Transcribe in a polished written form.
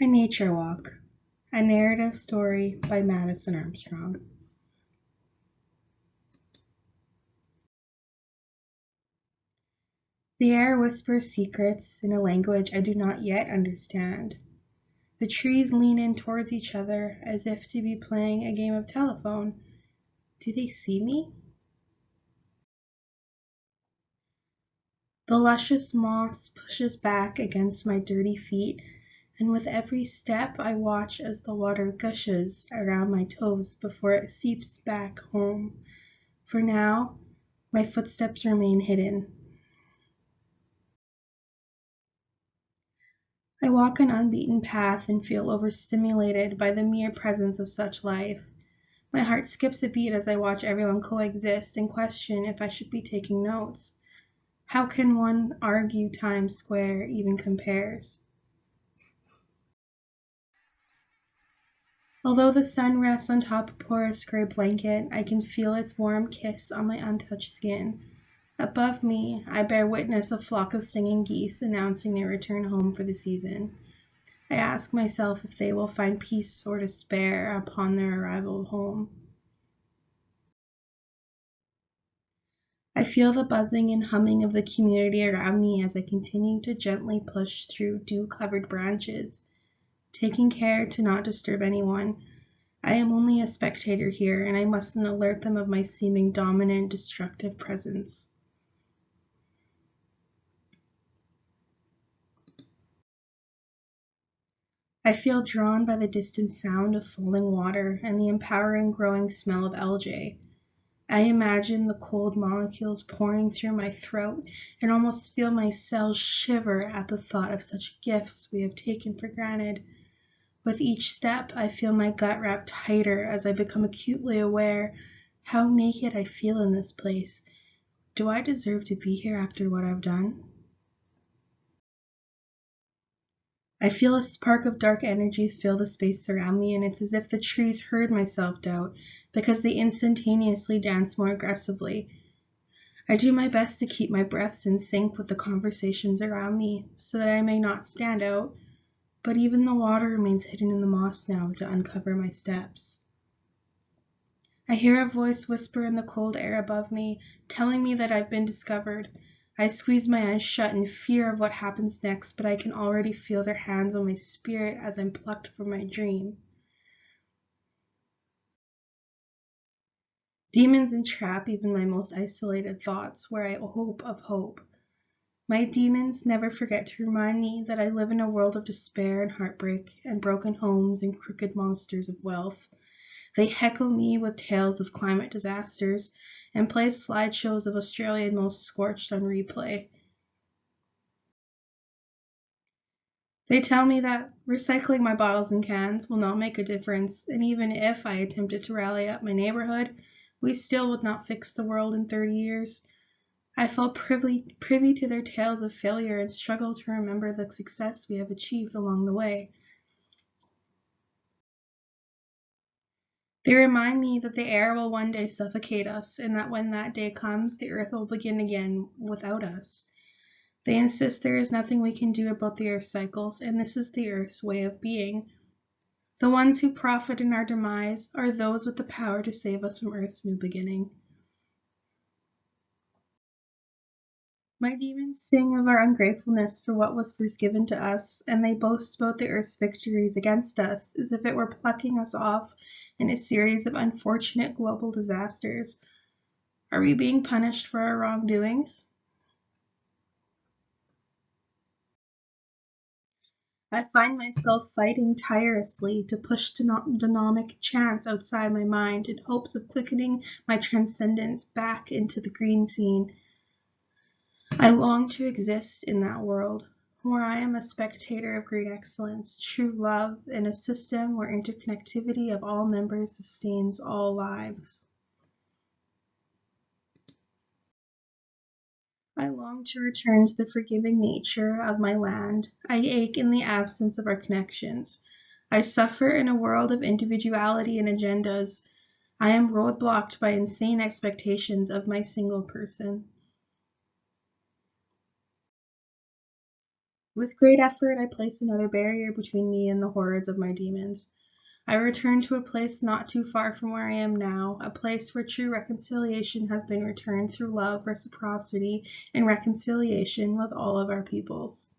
A Nature Walk, a narrative story by Madison Armstrong. The air whispers secrets in a language I do not yet understand. The trees lean in towards each other as if to be playing a game of telephone. Do they see me? The luscious moss pushes back against my dirty feet, and with every step I watch as the water gushes around my toes before it seeps back home. For now, my footsteps remain hidden. I walk an unbeaten path and feel overstimulated by the mere presence of such life. My heart skips a beat as I watch everyone coexist and question if I should be taking notes. How can one argue Times Square even compares? Although the sun rests on top a porous gray blanket, I can feel its warm kiss on my untouched skin. Above me, I bear witness a flock of singing geese announcing their return home for the season. I ask myself if they will find peace or despair upon their arrival home. I feel the buzzing and humming of the community around me as I continue to gently push through dew-covered branches, taking care to not disturb anyone. I am only a spectator here, and I mustn't alert them of my seeming dominant, destructive presence. I feel drawn by the distant sound of falling water and the empowering growing smell of algae. I imagine the cold molecules pouring through my throat and almost feel my cells shiver at the thought of such gifts we have taken for granted. With each step, I feel my gut wrap tighter as I become acutely aware how naked I feel in this place. Do I deserve to be here after what I've done? I feel a spark of dark energy fill the space around me, and it's as if the trees heard my self-doubt because they instantaneously dance more aggressively. I do my best to keep my breaths in sync with the conversations around me so that I may not stand out, but even the water remains hidden in the moss now to uncover my steps. I hear a voice whisper in the cold air above me, telling me that I've been discovered. I squeeze my eyes shut in fear of what happens next, but I can already feel their hands on my spirit as I'm plucked from my dream. Demons entrap even my most isolated thoughts, where I hope of hope. My demons never forget to remind me that I live in a world of despair and heartbreak, and broken homes and crooked monsters of wealth. They heckle me with tales of climate disasters and play slideshows of Australia's most scorched on replay. They tell me that recycling my bottles and cans will not make a difference, and even if I attempted to rally up my neighborhood, we still would not fix the world in 30 years. I felt privy to their tales of failure and struggle to remember the success we have achieved along the way. They remind me that the air will one day suffocate us, and that when that day comes, the earth will begin again without us. They insist there is nothing we can do about the earth's cycles, and this is the earth's way of being. The ones who profit in our demise are those with the power to save us from earth's new beginning. My demons sing of our ungratefulness for what was first given to us, and they boast about the earth's victories against us as if it were plucking us off in a series of unfortunate global disasters. Are we being punished for our wrongdoings? I find myself fighting tirelessly to push dynamic chance outside my mind in hopes of quickening my transcendence back into the green scene. I long to exist in that world, where I am a spectator of great excellence, true love, and a system where interconnectivity of all members sustains all lives. I long to return to the forgiving nature of my land. I ache in the absence of our connections. I suffer in a world of individuality and agendas. I am roadblocked by insane expectations of my single person. With great effort, I place another barrier between me and the horrors of my demons. I return to a place not too far from where I am now, a place where true reconciliation has been returned through love, reciprocity, and reconciliation with all of our peoples.